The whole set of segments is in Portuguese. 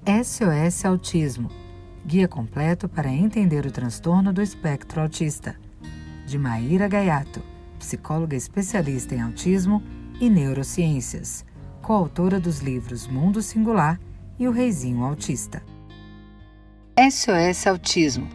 SOS Autismo, guia completo para entender o transtorno do espectro autista, de Maíra Gaiato, psicóloga especialista em autismo e neurociências, coautora dos livros Mundo Singular e O Reizinho Autista. SOS Autismo,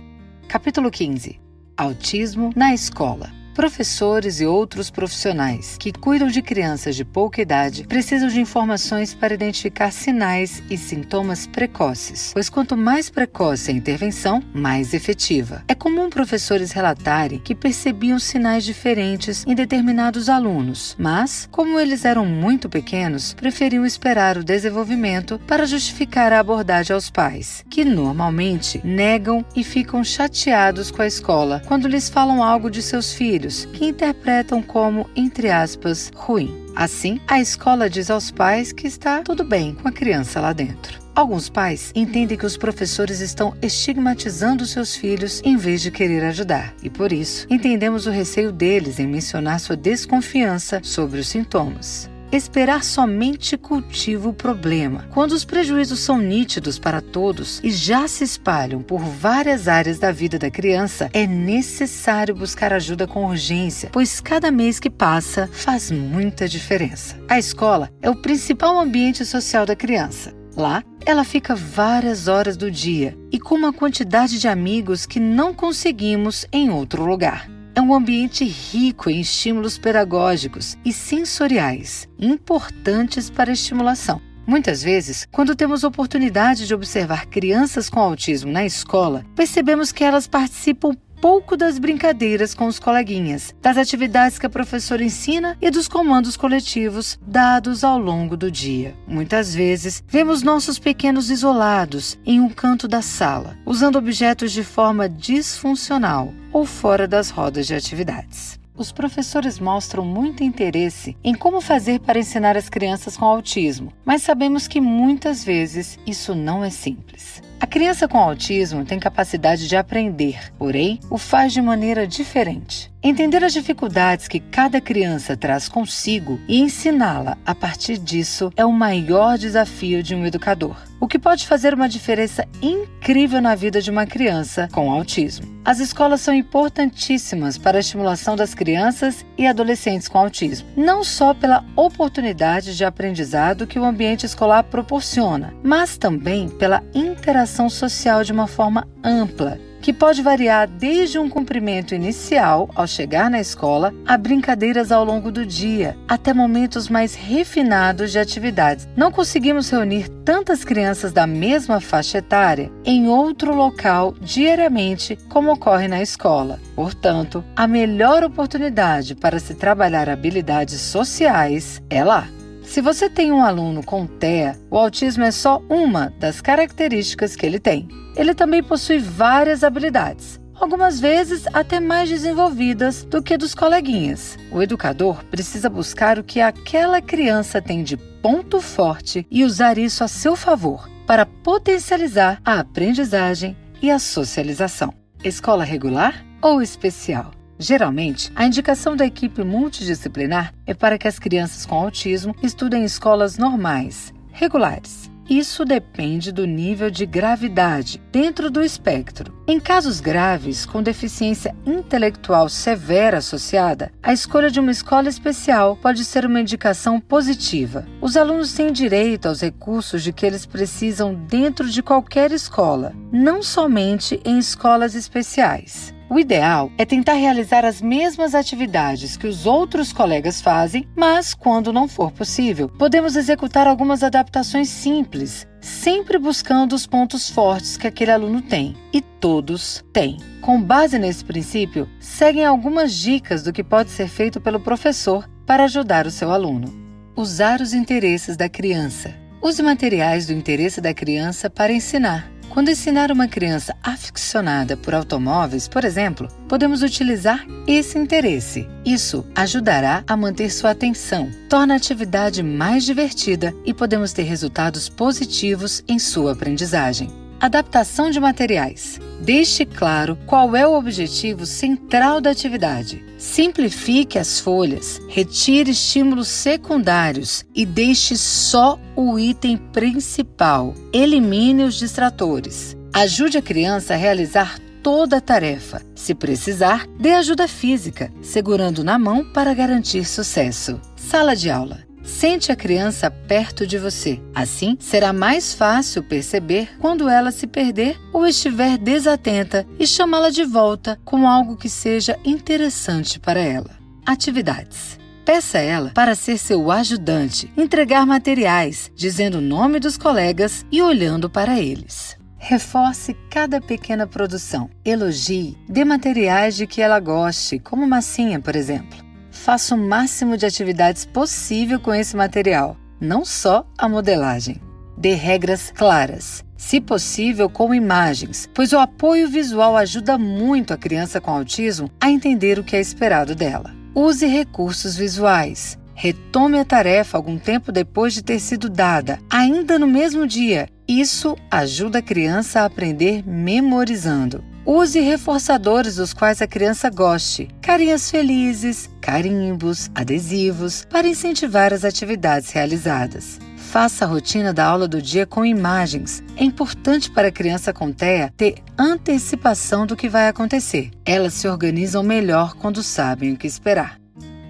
capítulo 15. Autismo na escola. Professores e outros profissionais que cuidam de crianças de pouca idade precisam de informações para identificar sinais e sintomas precoces, pois quanto mais precoce a intervenção, mais efetiva. É comum professores relatarem que percebiam sinais diferentes em determinados alunos, mas, como eles eram muito pequenos, preferiam esperar o desenvolvimento para justificar a abordagem aos pais, que normalmente negam e ficam chateados com a escola quando lhes falam algo de seus filhos, que interpretam como, entre aspas, ruim. Assim, a escola diz aos pais que está tudo bem com a criança lá dentro. Alguns pais entendem que os professores estão estigmatizando seus filhos em vez de querer ajudar, e por isso entendemos o receio deles em mencionar sua desconfiança sobre os sintomas. Esperar somente cultiva o problema. Quando os prejuízos são nítidos para todos e já se espalham por várias áreas da vida da criança, é necessário buscar ajuda com urgência, pois cada mês que passa faz muita diferença. A escola é o principal ambiente social da criança. Lá, ela fica várias horas do dia e com uma quantidade de amigos que não conseguimos em outro lugar. É um ambiente rico em estímulos pedagógicos e sensoriais, importantes para a estimulação. Muitas vezes, quando temos oportunidade de observar crianças com autismo na escola, percebemos que elas participam pouco das brincadeiras com os coleguinhas, das atividades que a professora ensina e dos comandos coletivos dados ao longo do dia. Muitas vezes, vemos nossos pequenos isolados em um canto da sala, usando objetos de forma disfuncional ou fora das rodas de atividades. Os professores mostram muito interesse em como fazer para ensinar as crianças com autismo, mas sabemos que muitas vezes isso não é simples. A criança com autismo tem capacidade de aprender, porém, o faz de maneira diferente. Entender as dificuldades que cada criança traz consigo e ensiná-la a partir disso é o maior desafio de um educador, o que pode fazer uma diferença incrível na vida de uma criança com autismo. As escolas são importantíssimas para a estimulação das crianças e adolescentes com autismo, não só pela oportunidade de aprendizado que o ambiente escolar proporciona, mas também pela interação social de uma forma ampla, que pode variar desde um cumprimento inicial ao chegar na escola a brincadeiras ao longo do dia, até momentos mais refinados de atividades. Não conseguimos reunir tantas crianças da mesma faixa etária em outro local diariamente como ocorre na escola. Portanto, a melhor oportunidade para se trabalhar habilidades sociais é lá. Se você tem um aluno com TEA, o autismo é só uma das características que ele tem. Ele também possui várias habilidades, algumas vezes até mais desenvolvidas do que dos coleguinhas. O educador precisa buscar o que aquela criança tem de ponto forte e usar isso a seu favor para potencializar a aprendizagem e a socialização. Escola regular ou especial? Geralmente, a indicação da equipe multidisciplinar é para que as crianças com autismo estudem em escolas normais, regulares. Isso depende do nível de gravidade dentro do espectro. Em casos graves, com deficiência intelectual severa associada, a escolha de uma escola especial pode ser uma indicação positiva. Os alunos têm direito aos recursos de que eles precisam dentro de qualquer escola, não somente em escolas especiais. O ideal é tentar realizar as mesmas atividades que os outros colegas fazem, mas, quando não for possível, podemos executar algumas adaptações simples, sempre buscando os pontos fortes que aquele aluno tem, e todos têm. Com base nesse princípio, seguem algumas dicas do que pode ser feito pelo professor para ajudar o seu aluno. Usar os interesses da criança. Use materiais do interesse da criança para ensinar. Quando ensinar uma criança aficionada por automóveis, por exemplo, podemos utilizar esse interesse. Isso ajudará a manter sua atenção, torna a atividade mais divertida e podemos ter resultados positivos em sua aprendizagem. Adaptação de materiais. Deixe claro qual é o objetivo central da atividade. Simplifique as folhas, retire estímulos secundários e deixe só o item principal. Elimine os distratores. Ajude a criança a realizar toda a tarefa. Se precisar, dê ajuda física, segurando na mão para garantir sucesso. Sala de aula. Sente a criança perto de você. Assim, será mais fácil perceber quando ela se perder ou estiver desatenta e chamá-la de volta com algo que seja interessante para ela. Atividades. Peça a ela para ser seu ajudante, entregar materiais, dizendo o nome dos colegas e olhando para eles. Reforce cada pequena produção. Elogie, dê materiais de que ela goste, como massinha, por exemplo. Faça o máximo de atividades possível com esse material, não só a modelagem. Dê regras claras, se possível com imagens, pois o apoio visual ajuda muito a criança com autismo a entender o que é esperado dela. Use recursos visuais. Retome a tarefa algum tempo depois de ter sido dada, ainda no mesmo dia. Isso ajuda a criança a aprender memorizando. Use reforçadores dos quais a criança goste, carinhas felizes, carimbos, adesivos, para incentivar as atividades realizadas. Faça a rotina da aula do dia com imagens. É importante para a criança com TEA ter antecipação do que vai acontecer. Elas se organizam melhor quando sabem o que esperar.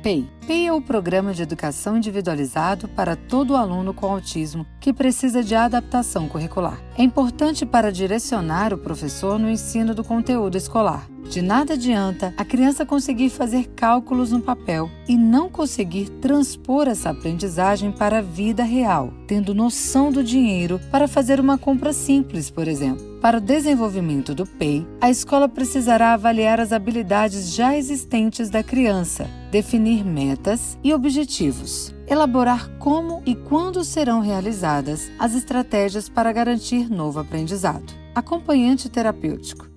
PEI. PEI é o Programa de Educação Individualizado para todo aluno com autismo que precisa de adaptação curricular. É importante para direcionar o professor no ensino do conteúdo escolar. De nada adianta a criança conseguir fazer cálculos no papel e não conseguir transpor essa aprendizagem para a vida real, tendo noção do dinheiro para fazer uma compra simples, por exemplo. Para o desenvolvimento do PEI, a escola precisará avaliar as habilidades já existentes da criança, definir metas e objetivos, elaborar como e quando serão realizadas as estratégias para garantir novo aprendizado. Acompanhante terapêutico.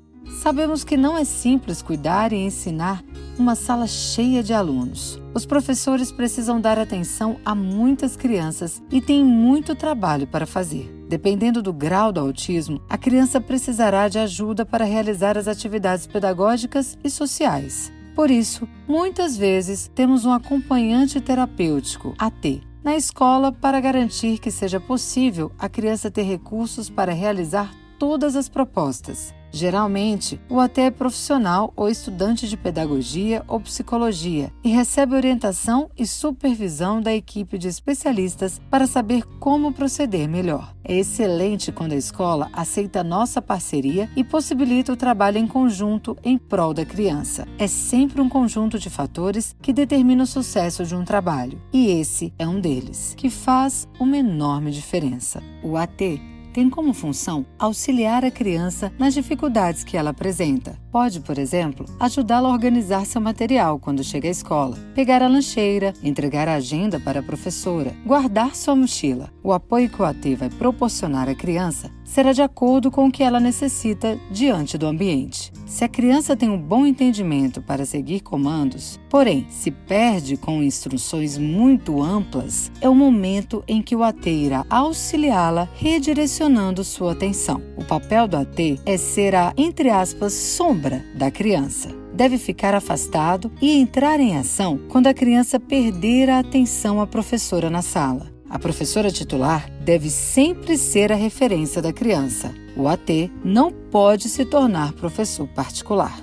Sabemos que não é simples cuidar e ensinar uma sala cheia de alunos. Os professores precisam dar atenção a muitas crianças e têm muito trabalho para fazer. Dependendo do grau do autismo, a criança precisará de ajuda para realizar as atividades pedagógicas e sociais. Por isso, muitas vezes temos um acompanhante terapêutico, AT, na escola para garantir que seja possível a criança ter recursos para realizar todas as propostas. Geralmente, o AT é profissional ou estudante de pedagogia ou psicologia e recebe orientação e supervisão da equipe de especialistas para saber como proceder melhor. É excelente quando a escola aceita nossa parceria e possibilita o trabalho em conjunto em prol da criança. É sempre um conjunto de fatores que determina o sucesso de um trabalho, e esse é um deles, que faz uma enorme diferença. O AT tem como função auxiliar a criança nas dificuldades que ela apresenta. Pode, por exemplo, ajudá-la a organizar seu material quando chega à escola, pegar a lancheira, entregar a agenda para a professora, guardar sua mochila. O apoio que o AT vai proporcionar à criança será de acordo com o que ela necessita diante do ambiente. Se a criança tem um bom entendimento para seguir comandos, porém se perde com instruções muito amplas, é o momento em que o AT irá auxiliá-la redirecionando sua atenção. O papel do AT é ser a, entre aspas, sombra da criança. Deve ficar afastado e entrar em ação quando a criança perder a atenção à professora na sala. A professora titular deve sempre ser a referência da criança. O AT não pode se tornar professor particular.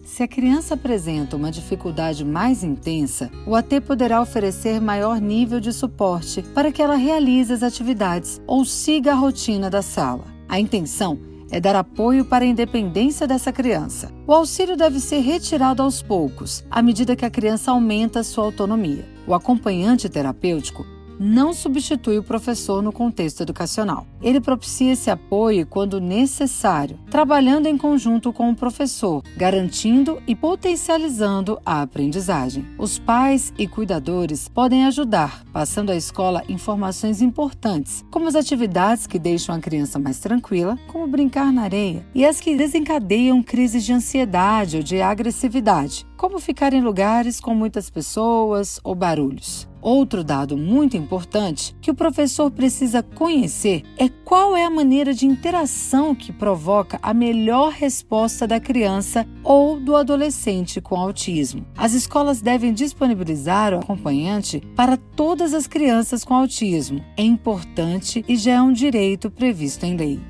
Se a criança apresenta uma dificuldade mais intensa, o AT poderá oferecer maior nível de suporte para que ela realize as atividades ou siga a rotina da sala. A intenção é dar apoio para a independência dessa criança. O auxílio deve ser retirado aos poucos, à medida que a criança aumenta sua autonomia. O acompanhante terapêutico não substitui o professor no contexto educacional. Ele propicia esse apoio quando necessário, trabalhando em conjunto com o professor, garantindo e potencializando a aprendizagem. Os pais e cuidadores podem ajudar, passando à escola informações importantes, como as atividades que deixam a criança mais tranquila, como brincar na areia, e as que desencadeiam crises de ansiedade ou de agressividade, como ficar em lugares com muitas pessoas ou barulhos. Outro dado muito importante que o professor precisa conhecer é qual é a maneira de interação que provoca a melhor resposta da criança ou do adolescente com autismo. As escolas devem disponibilizar o acompanhante para todas as crianças com autismo. É importante e já é um direito previsto em lei.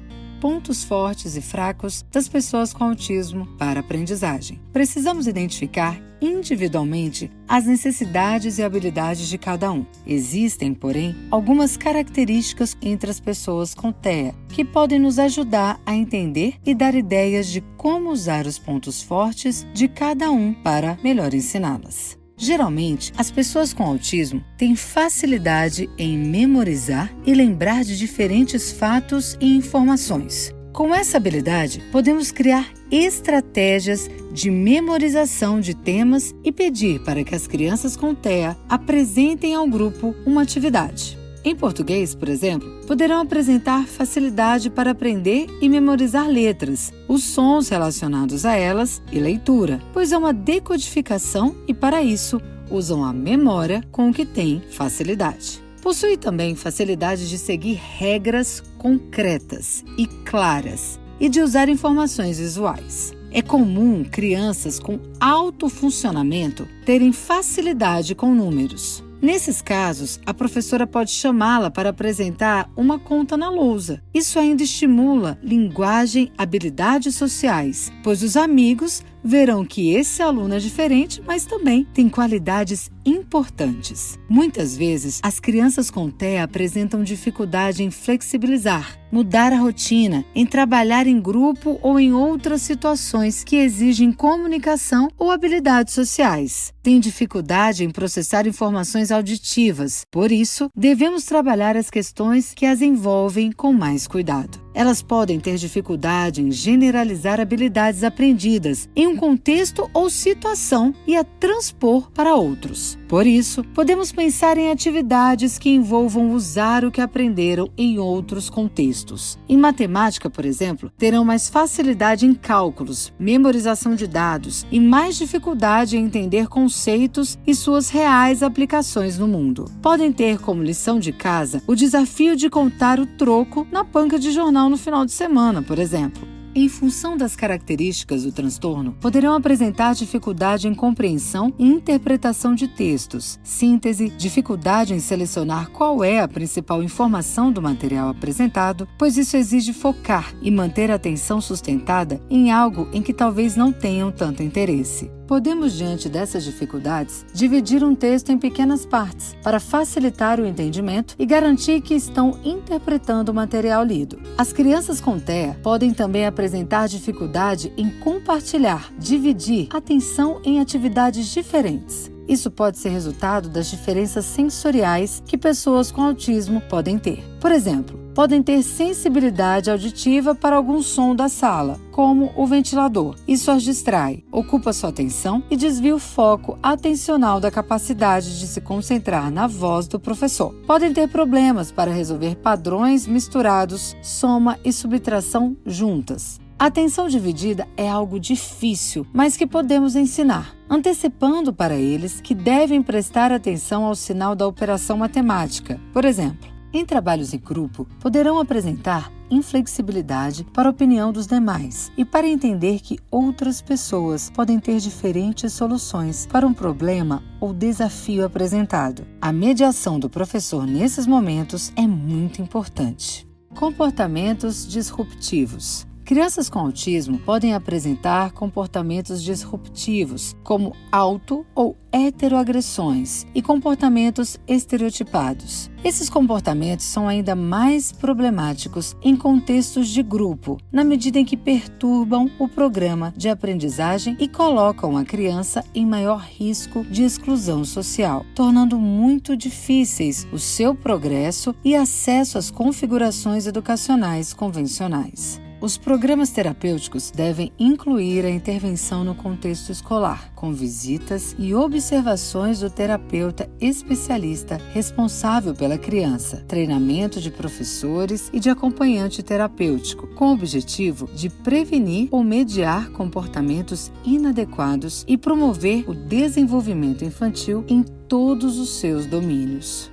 Pontos fortes e fracos das pessoas com autismo para a aprendizagem. Precisamos identificar individualmente as necessidades e habilidades de cada um. Existem, porém, algumas características entre as pessoas com TEA que podem nos ajudar a entender e dar ideias de como usar os pontos fortes de cada um para melhor ensiná-las. Geralmente, as pessoas com autismo têm facilidade em memorizar e lembrar de diferentes fatos e informações. Com essa habilidade, podemos criar estratégias de memorização de temas e pedir para que as crianças com TEA apresentem ao grupo uma atividade. Em português, por exemplo, poderão apresentar facilidade para aprender e memorizar letras, os sons relacionados a elas e leitura, pois é uma decodificação e, para isso, usam a memória com o que têm facilidade. Possui também facilidade de seguir regras concretas e claras e de usar informações visuais. É comum crianças com alto funcionamento terem facilidade com números. Nesses casos, a professora pode chamá-la para apresentar uma conta na lousa. Isso ainda estimula linguagem, habilidades sociais, pois os amigos verão que esse aluno é diferente, mas também tem qualidades importantes. Muitas vezes, as crianças com TEA apresentam dificuldade em flexibilizar, mudar a rotina, em trabalhar em grupo ou em outras situações que exigem comunicação ou habilidades sociais. Têm dificuldade em processar informações auditivas, por isso, devemos trabalhar as questões que as envolvem com mais cuidado. Elas podem ter dificuldade em generalizar habilidades aprendidas em um contexto ou situação e a transpor para outros. Por isso, podemos pensar em atividades que envolvam usar o que aprenderam em outros contextos. Em matemática, por exemplo, terão mais facilidade em cálculos, memorização de dados e mais dificuldade em entender conceitos e suas reais aplicações no mundo. Podem ter como lição de casa o desafio de contar o troco na banca de jornal no final de semana, por exemplo. Em função das características do transtorno, poderão apresentar dificuldade em compreensão e interpretação de textos, síntese, dificuldade em selecionar qual é a principal informação do material apresentado, pois isso exige focar e manter a atenção sustentada em algo em que talvez não tenham tanto interesse. Podemos, diante dessas dificuldades, dividir um texto em pequenas partes para facilitar o entendimento e garantir que estão interpretando o material lido. As crianças com TEA podem também apresentar dificuldade em compartilhar, dividir atenção em atividades diferentes. Isso pode ser resultado das diferenças sensoriais que pessoas com autismo podem ter. Por exemplo, podem ter sensibilidade auditiva para algum som da sala, como o ventilador. Isso as distrai, ocupa sua atenção e desvia o foco atencional da capacidade de se concentrar na voz do professor. Podem ter problemas para resolver padrões misturados, soma e subtração juntas. A atenção dividida é algo difícil, mas que podemos ensinar, antecipando para eles que devem prestar atenção ao sinal da operação matemática. Por exemplo, em trabalhos em grupo, poderão apresentar inflexibilidade para a opinião dos demais e para entender que outras pessoas podem ter diferentes soluções para um problema ou desafio apresentado. A mediação do professor nesses momentos é muito importante. Comportamentos disruptivos. Crianças com autismo podem apresentar comportamentos disruptivos, como auto- ou heteroagressões e comportamentos estereotipados. Esses comportamentos são ainda mais problemáticos em contextos de grupo, na medida em que perturbam o programa de aprendizagem e colocam a criança em maior risco de exclusão social, tornando muito difíceis o seu progresso e acesso às configurações educacionais convencionais. Os programas terapêuticos devem incluir a intervenção no contexto escolar, com visitas e observações do terapeuta especialista responsável pela criança, treinamento de professores e de acompanhante terapêutico, com o objetivo de prevenir ou mediar comportamentos inadequados e promover o desenvolvimento infantil em todos os seus domínios.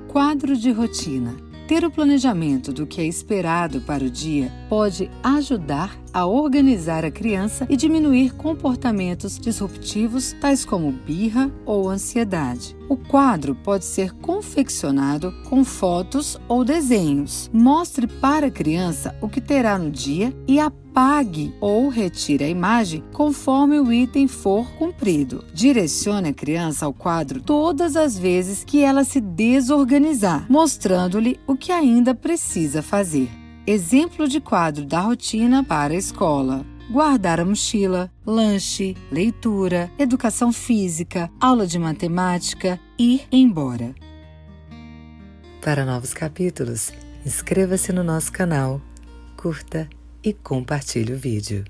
Quadro de rotina. Ter o planejamento do que é esperado para o dia pode ajudar a organizar a criança e diminuir comportamentos disruptivos, tais como birra ou ansiedade. O quadro pode ser confeccionado com fotos ou desenhos. Mostre para a criança o que terá no dia e apague ou retire a imagem conforme o item for cumprido. Direcione a criança ao quadro todas as vezes que ela se desorganizar, mostrando-lhe o que ainda precisa fazer. Exemplo de quadro da rotina para a escola: guardar a mochila, lanche, leitura, educação física, aula de matemática, ir embora. Para novos capítulos, inscreva-se no nosso canal, curta e compartilhe o vídeo.